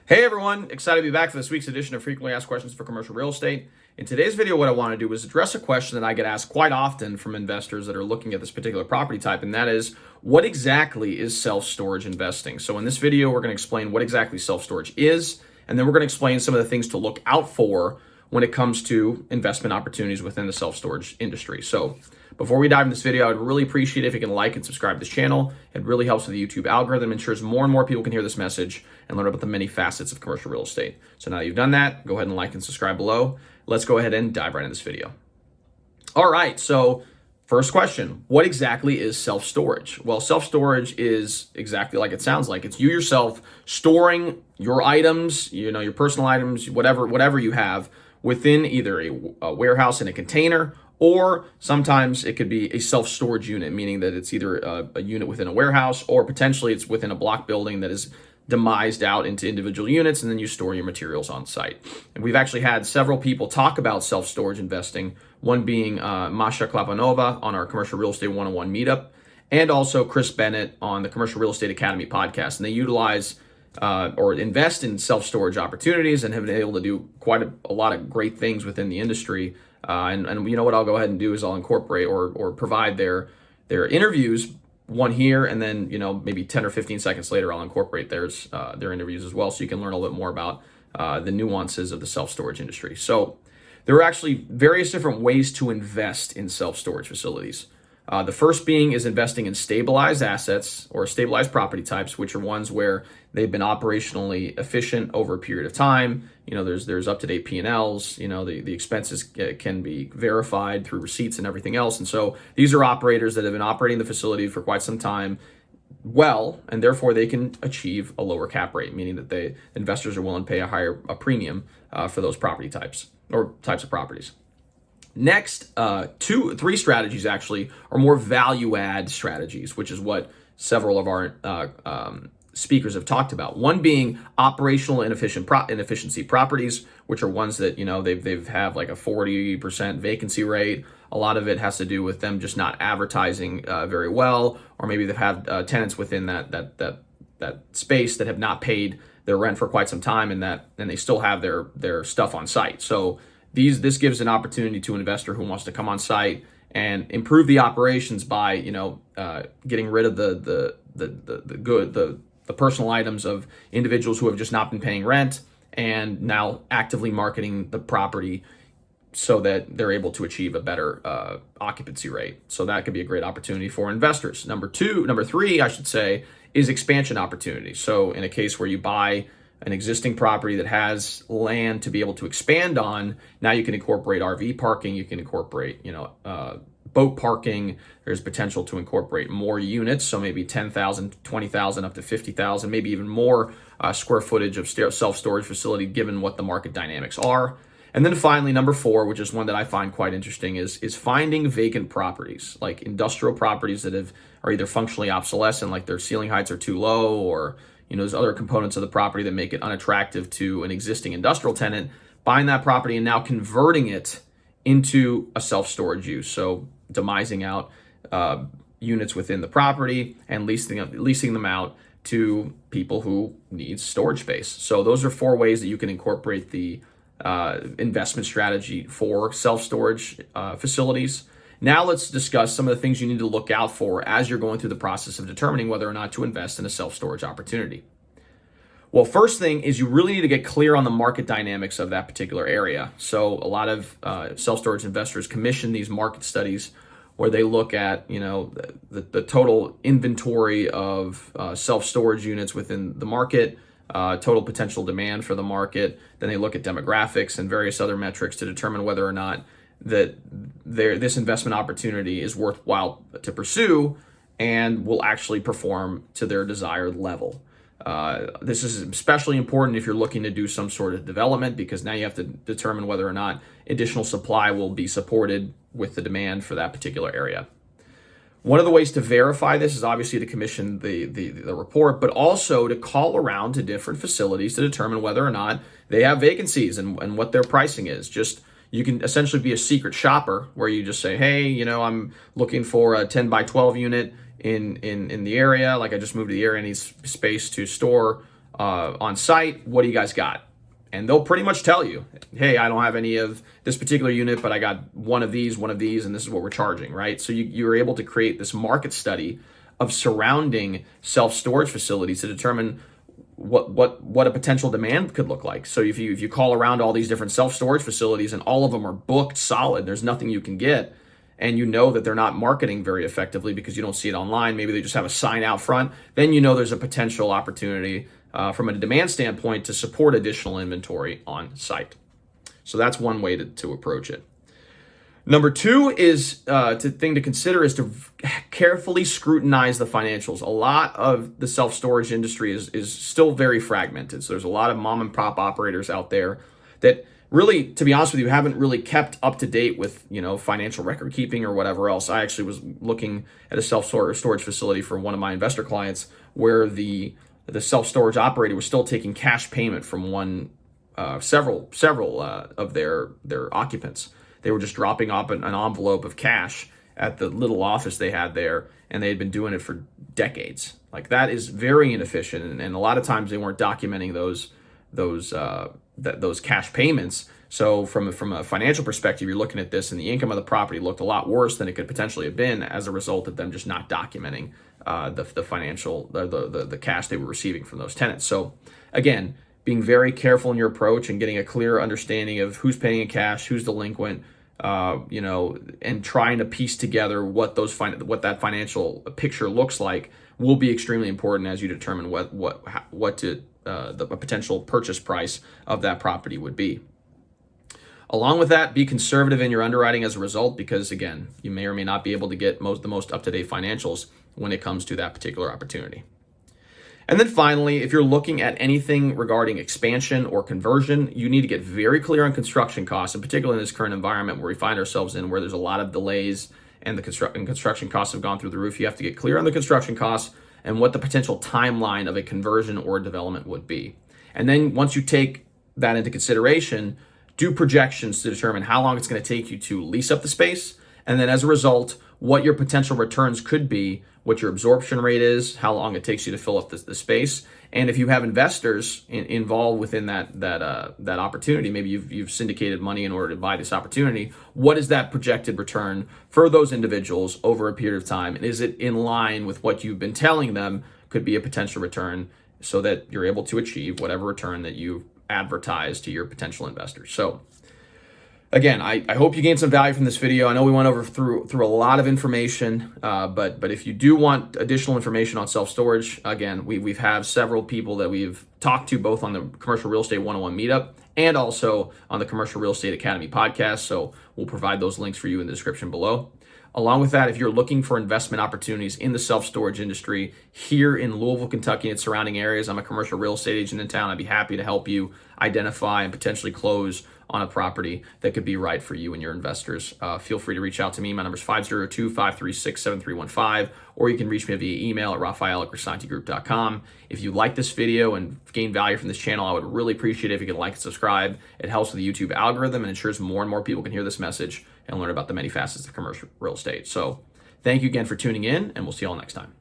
Hey everyone, excited to be back for this week's edition of Frequently Asked Questions for Commercial Real Estate. In today's video, what I want to do is address a question that I get asked quite often from investors that are looking at this particular property type, and that is, what exactly is self-storage investing? So in this video, we're going to explain what exactly self-storage is, and then we're going to explain some of the things to look out for when it comes to investment opportunities within the self-storage industry. So before we dive into this video, I would really appreciate it if you can like and subscribe to this channel. It really helps with the YouTube algorithm, ensures more and more people can hear this message and learn about the many facets of commercial real estate. So now that you've done that, go ahead and like and subscribe below. Let's go ahead and dive right into this video. All right, so first question, what exactly is self-storage? Well, self-storage is exactly like it sounds like. It's you yourself storing your items, your personal items, whatever you have within either a warehouse in a container, or sometimes it could be a self-storage unit, meaning that it's either a unit within a warehouse or potentially it's within a block building that is demised out into individual units, and then you store your materials on site. And we've actually had several people talk about self-storage investing, one being Masha Klapanova on our Commercial Real Estate 101 meetup, and also Chris Bennett on the Commercial Real Estate Academy podcast. And they utilize or invest in self-storage opportunities and have been able to do quite a lot of great things within the industry. And you know what I'll go ahead and do is I'll incorporate or provide their interviews, one here, and then maybe 10 or 15 seconds later I'll incorporate their interviews as well, so you can learn a little bit more about the nuances of the self-storage industry. So there are actually various different ways to invest in self-storage facilities. The first being is investing in stabilized assets or stabilized property types, which are ones where they've been operationally efficient over a period of time. There's up-to-date P&Ls, the expenses can be verified through receipts and everything else. And so these are operators that have been operating the facility for quite some time well, and therefore they can achieve a lower cap rate, meaning that investors are willing to pay a premium for those property types or types of properties. Next, three strategies actually are more value-add strategies, which is what several of our speakers have talked about. One being operational inefficiency properties, which are ones that they've have like a 40% vacancy rate. A lot of it has to do with them just not advertising very well, or maybe they've had tenants within that space that have not paid their rent for quite some time, and they still have their stuff on site. So this gives an opportunity to an investor who wants to come on site and improve the operations by getting rid of the personal items of individuals who have just not been paying rent, and now actively marketing the property so that they're able to achieve a better occupancy rate. So that could be a great opportunity for investors. Number three, I should say, is expansion opportunities. So in a case where you buy an existing property that has land to be able to expand on, now you can incorporate RV parking, you can incorporate, boat parking. There's potential to incorporate more units, so maybe 10,000, 20,000, up to 50,000, maybe even more square footage of self-storage facility, given what the market dynamics are. And then finally, number four, which is one that I find quite interesting, is finding vacant properties, like industrial properties that are either functionally obsolescent, like their ceiling heights are too low, or there's other components of the property that make it unattractive to an existing industrial tenant, buying that property and now converting it into a self-storage use. So demising out units within the property and leasing them out to people who need storage space. So those are four ways that you can incorporate the investment strategy for self-storage facilities. Now let's discuss some of the things you need to look out for as you're going through the process of determining whether or not to invest in a self-storage opportunity. Well, first thing is you really need to get clear on the market dynamics of that particular area. So a lot of self-storage investors commission these market studies where they look at the total inventory of self-storage units within the market, total potential demand for the market. Then they look at demographics and various other metrics to determine whether or not this investment opportunity is worthwhile to pursue and will actually perform to their desired level. This is especially important if you're looking to do some sort of development, because now you have to determine whether or not additional supply will be supported with the demand for that particular area. One of the ways to verify this is obviously to commission the report, but also to call around to different facilities to determine whether or not they have vacancies and what their pricing is. You can essentially be a secret shopper where you just say, hey, I'm looking for a 10 by 12 unit in the area. Like, I just moved to the area, I need space to store on site. What do you guys got? And they'll pretty much tell you, hey, I don't have any of this particular unit, but I got one of these, and this is what we're charging, right? So you're able to create this market study of surrounding self-storage facilities to determine what a potential demand could look like. So if you call around all these different self-storage facilities and all of them are booked solid, there's nothing you can get, and you know that they're not marketing very effectively because you don't see it online, maybe they just have a sign out front, then you know there's a potential opportunity from a demand standpoint to support additional inventory on site. So that's one way to approach it. Number two is thing to consider is to carefully scrutinize the financials. A lot of the self-storage industry is still very fragmented. So there's a lot of mom and pop operators out there that really, to be honest with you, haven't really kept up to date with, financial record keeping or whatever else. I actually was looking at a self-storage facility for one of my investor clients where the self-storage operator was still taking cash payment from several of their occupants. They were just dropping off an envelope of cash at the little office they had there, and they had been doing it for decades. Like, that is very inefficient, and a lot of times they weren't documenting those cash payments. So from a financial perspective, you're looking at this, and the income of the property looked a lot worse than it could potentially have been as a result of them just not documenting the cash they were receiving from those tenants. So again, being very careful in your approach and getting a clear understanding of who's paying in cash, who's delinquent, and trying to piece together what that financial picture looks like will be extremely important as you determine the potential purchase price of that property would be. Along with that, be conservative in your underwriting as a result, because again, you may or may not be able to get the most up-to-date financials when it comes to that particular opportunity. And then finally, if you're looking at anything regarding expansion or conversion, you need to get very clear on construction costs, and particularly in this current environment where we find ourselves in, where there's a lot of delays and construction costs have gone through the roof. You have to get clear on the construction costs and what the potential timeline of a conversion or development would be. And then once you take that into consideration, do projections to determine how long it's going to take you to lease up the space, and then as a result, what your potential returns could be, what your absorption rate is, how long it takes you to fill up the space, and if you have investors involved within that opportunity, maybe you've syndicated money in order to buy this opportunity, what is that projected return for those individuals over a period of time, and is it in line with what you've been telling them could be a potential return, so that you're able to achieve whatever return that you advertise to your potential investors. So again, I hope you gained some value from this video. I know we went through a lot of information, but if you do want additional information on self-storage, again, we've have several people that we've talked to both on the Commercial Real Estate 101 meetup and also on the Commercial Real Estate Academy podcast. So we'll provide those links for you in the description below. Along with that, if you're looking for investment opportunities in the self-storage industry here in Louisville, Kentucky, and surrounding areas, I'm a commercial real estate agent in town. I'd be happy to help you identify and potentially close on a property that could be right for you and your investors. Feel free to reach out to me. My number is 502-536-7315, or you can reach me via email at Raphael@CrisanteGroup.com. If you like this video and gain value from this channel, I would really appreciate it if you could like and subscribe. It helps with the YouTube algorithm and ensures more and more people can hear this message and learn about the many facets of commercial real estate. So thank you again for tuning in, and we'll see you all next time.